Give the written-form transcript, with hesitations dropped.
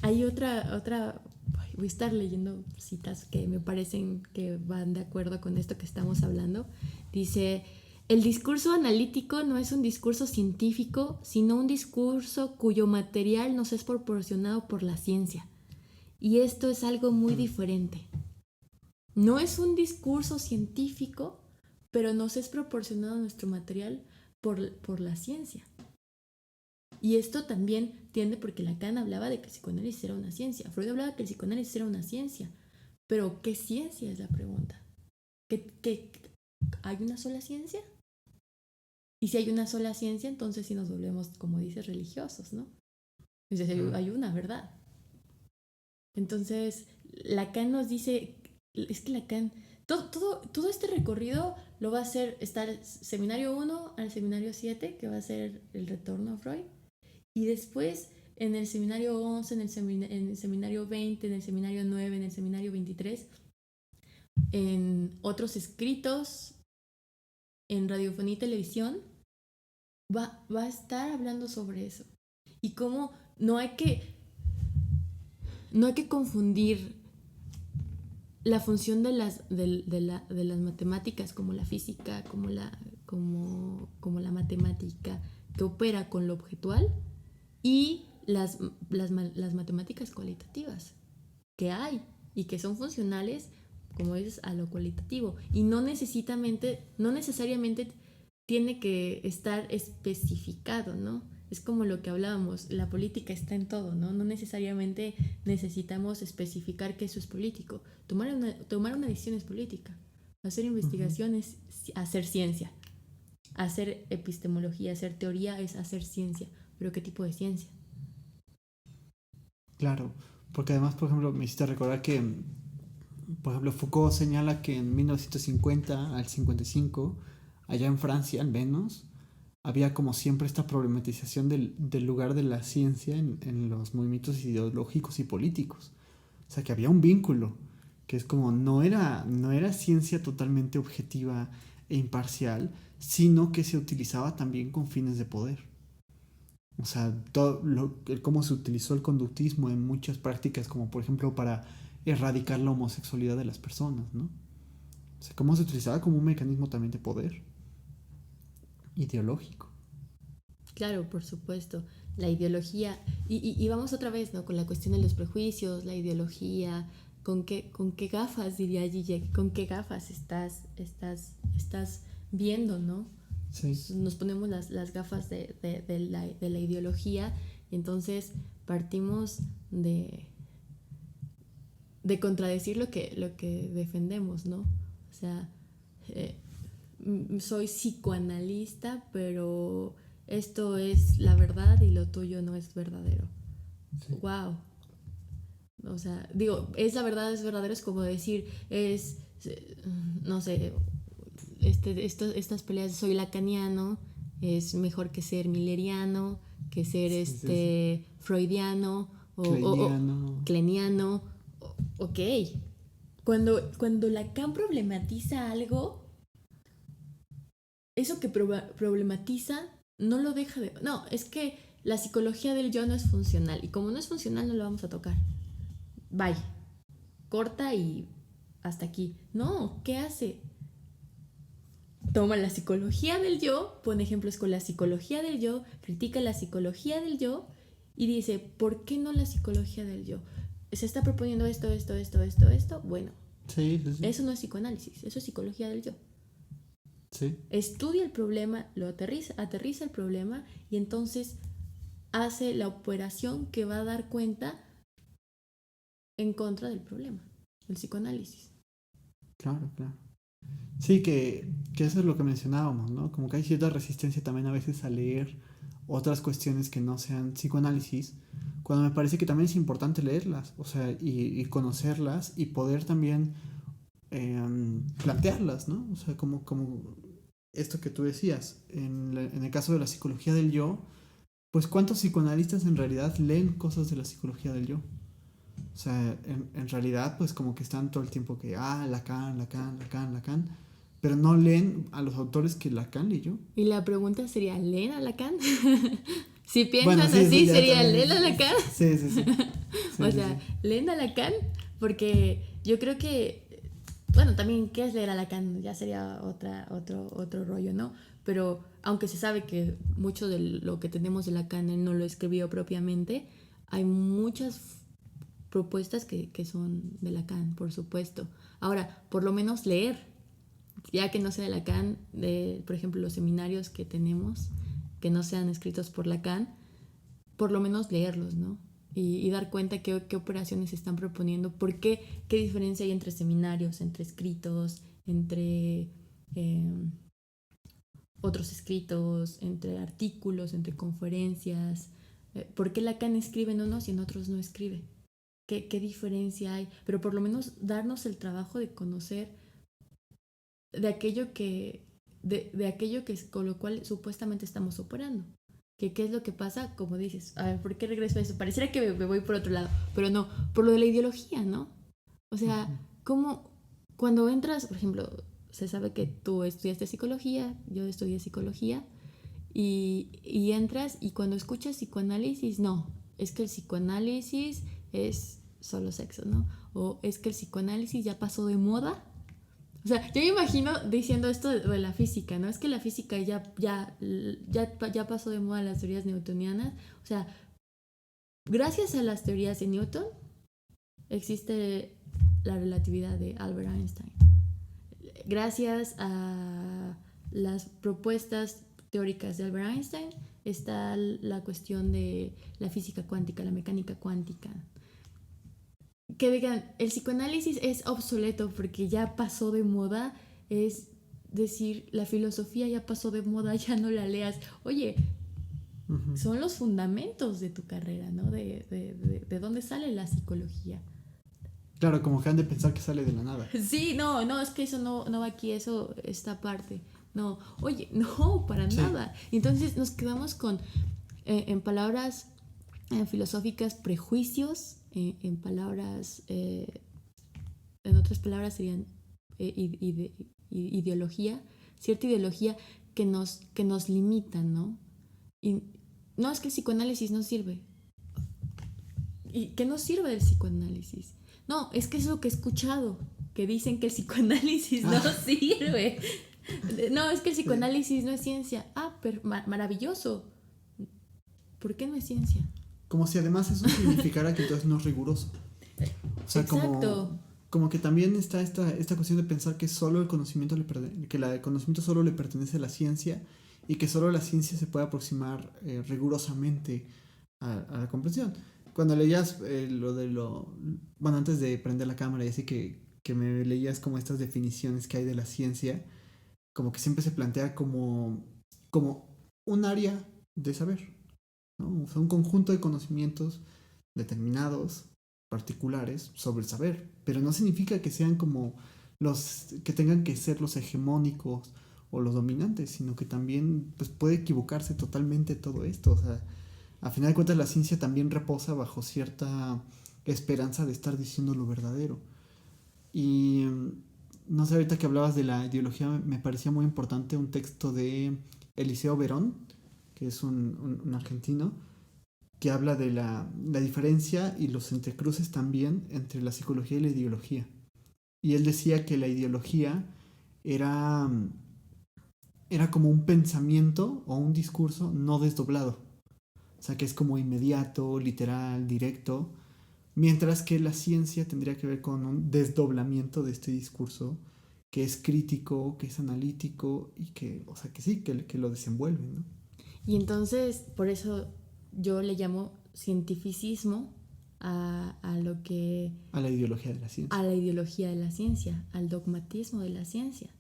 hay otra, voy a estar leyendo citas que me parecen que van de acuerdo con esto que estamos hablando. Dice, el discurso analítico no es un discurso científico, sino un discurso cuyo material nos es proporcionado por la ciencia. Y esto es algo muy diferente. No es un discurso científico, pero nos es proporcionado nuestro material por la ciencia. Y esto también tiende porque Lacan hablaba de que el psicoanálisis era una ciencia. Freud hablaba de que el psicoanálisis era una ciencia. Pero ¿qué ciencia es la pregunta? ¿Hay una sola ciencia? Y si hay una sola ciencia, entonces sí nos volvemos, como dices, religiosos, ¿no? Entonces hay una verdad. Entonces, Lacan nos dice, es que Lacan, todo este recorrido lo va a hacer, está el seminario 1 al seminario 7, que va a ser el retorno a Freud, y después en el seminario 11, en el seminario 20, en el seminario 9, en el seminario 23, en otros escritos, en radiofonía y televisión, va a estar hablando sobre eso. Y cómo no hay que confundir la función de las matemáticas, como la física, como la matemática que opera con lo objetual, y las matemáticas cualitativas que hay y que son funcionales, como dices, a lo cualitativo, y no necesariamente tiene que estar especificado, ¿no? Es como lo que hablábamos, la política está en todo, ¿no? No necesariamente necesitamos especificar que eso es político. Tomar una decisión es política. Hacer investigación es hacer ciencia. Hacer epistemología, hacer teoría es hacer ciencia. ¿Pero qué tipo de ciencia? Claro, porque además, por ejemplo, me hiciste recordar que, por ejemplo, Foucault señala que en 1950 al 55, allá en Francia al menos, había como siempre esta problematización del lugar de la ciencia en los movimientos ideológicos y políticos. O sea, que había un vínculo, que es como no era ciencia totalmente objetiva e imparcial, sino que se utilizaba también con fines de poder. O sea, cómo se utilizó el conductismo en muchas prácticas, como por ejemplo para erradicar la homosexualidad de las personas, ¿no? O sea, cómo se utilizaba como un mecanismo también de poder ideológico. Claro, por supuesto. La ideología. Y vamos otra vez, ¿no? Con la cuestión de los prejuicios, la ideología. ¿Con qué gafas, diría Zizek? ¿Con qué gafas estás viendo, ¿no? Sí. Nos ponemos las gafas de la ideología, y entonces partimos de contradecir lo que defendemos, ¿no? O sea, soy psicoanalista, pero esto es la verdad y lo tuyo no es verdadero. Sí. Wow. O sea, digo, es la verdad, es verdadero, es como decir, no sé, estas peleas de soy lacaniano es mejor que ser milleriano, que ser Sí. freudiano Kleiniano. kleniano. Ok. Cuando Lacan problematiza algo, eso que problematiza no lo deja de... No, es que la psicología del yo no es funcional, y como no es funcional no lo vamos a tocar. Bye. Corta y hasta aquí. No, ¿qué hace? Toma la psicología del yo, pone ejemplos con la psicología del yo, critica la psicología del yo y dice, ¿por qué no la psicología del yo? Se está proponiendo esto. Bueno, Sí. eso no es psicoanálisis, eso es psicología del yo. Sí. Estudia el problema, lo aterriza el problema, y entonces hace la operación que va a dar cuenta en contra del problema, el psicoanálisis. Claro. Sí, que eso es lo que mencionábamos, ¿no? Como que hay cierta resistencia también a veces a leer otras cuestiones que no sean psicoanálisis, cuando me parece que también es importante leerlas, o sea, y conocerlas y poder también plantearlas, ¿no? O sea, como esto que tú decías, en el caso de la psicología del yo, pues ¿cuántos psicoanalistas en realidad leen cosas de la psicología del yo? O sea, en realidad, pues como que están todo el tiempo que, Lacan, pero no leen a los autores que Lacan leyó. Y la pregunta sería, ¿leen a Lacan? Si piensan Bueno, sí, eso así, ya sería también leen a es- Lacan. Sí, sí, sí. Sí, O sí, sea, sí. leen a Lacan porque yo creo que, bueno, también qué es leer a Lacan ya sería otro rollo, ¿no? Pero aunque se sabe que mucho de lo que tenemos de Lacan él no lo escribió propiamente, hay muchas propuestas que son de Lacan, por supuesto. Ahora, por lo menos leer, ya que no sea de Lacan, por ejemplo, los seminarios que tenemos, que no sean escritos por Lacan, por lo menos leerlos, ¿no? Y dar cuenta qué operaciones se están proponiendo, qué diferencia hay entre seminarios, entre escritos, entre otros escritos, entre artículos, entre conferencias. ¿Por qué Lacan escribe en unos y en otros no escribe? ¿Qué diferencia hay? Pero por lo menos darnos el trabajo de conocer de aquello de aquello que es con lo cual supuestamente estamos operando. ¿Qué es lo que pasa? Como dices, a ver, ¿por qué regreso a eso? Pareciera que me voy por otro lado, pero no, por lo de la ideología, ¿no? O sea, Ujú. ¿cómo cuando entras, por ejemplo, se sabe que tú estudiaste psicología, yo estudié psicología, y entras y cuando escuchas psicoanálisis, no, es que el psicoanálisis es solo sexo, ¿no? O es que el psicoanálisis ya pasó de moda. O sea, yo me imagino diciendo esto de la física, ¿no? Es que la física ya pasó de moda las teorías newtonianas. O sea, gracias a las teorías de Newton existe la relatividad de Albert Einstein. Gracias a las propuestas teóricas de Albert Einstein está la cuestión de la física cuántica, la mecánica cuántica. Que digan, el psicoanálisis es obsoleto porque ya pasó de moda, es decir, la filosofía ya pasó de moda, ya no la leas. Oye, Ujú. son los fundamentos de tu carrera, ¿no? De dónde sale la psicología. Claro, como que han de pensar que sale de la nada. Sí, no, es que eso no va aquí, eso, esta parte. No, oye, no, para Sí. nada. Entonces nos quedamos con, en palabras filosóficas, prejuicios, en palabras en otras palabras serían ideología, cierta ideología que nos limitan, ¿no? Y no es que el psicoanálisis no sirve. ¿Y qué nos sirve del psicoanálisis? No, es que es lo que he escuchado, que dicen que el psicoanálisis no Ah, sirve. No, es que el sí. psicoanálisis no es ciencia. Ah, pero maravilloso. ¿Por qué no es ciencia? Como si además eso significara que entonces no es riguroso. O sea, Exacto. como que también está esta cuestión de pensar que solo el conocimiento el conocimiento solo le pertenece a la ciencia y que solo la ciencia se puede aproximar rigurosamente a la comprensión. Cuando leías bueno, antes de prender la cámara y así que me leías como estas definiciones que hay de la ciencia, como que siempre se plantea como un área de saber, ¿no? O sea, un conjunto de conocimientos determinados, particulares, sobre el saber, pero no significa que sean como que tengan que ser los hegemónicos o los dominantes, sino que también pues, puede equivocarse totalmente todo esto. O sea, a final de cuentas la ciencia también reposa bajo cierta esperanza de estar diciendo lo verdadero. Y no sé, ahorita que hablabas de la ideología, me parecía muy importante un texto de Eliseo Verón, que es un argentino, que habla de la diferencia y los entrecruces también entre la psicología y la ideología. Y él decía que la ideología era, era como un pensamiento o un discurso no desdoblado. O sea, que es como inmediato, literal, directo, mientras que la ciencia tendría que ver con un desdoblamiento de este discurso que es crítico, que es analítico y que, o sea, que sí, que lo desenvuelve, ¿no? Y entonces, por eso yo le llamo cientificismo a lo que A la ideología de la a ciencia. la ideología de la ciencia, al dogmatismo de la ciencia.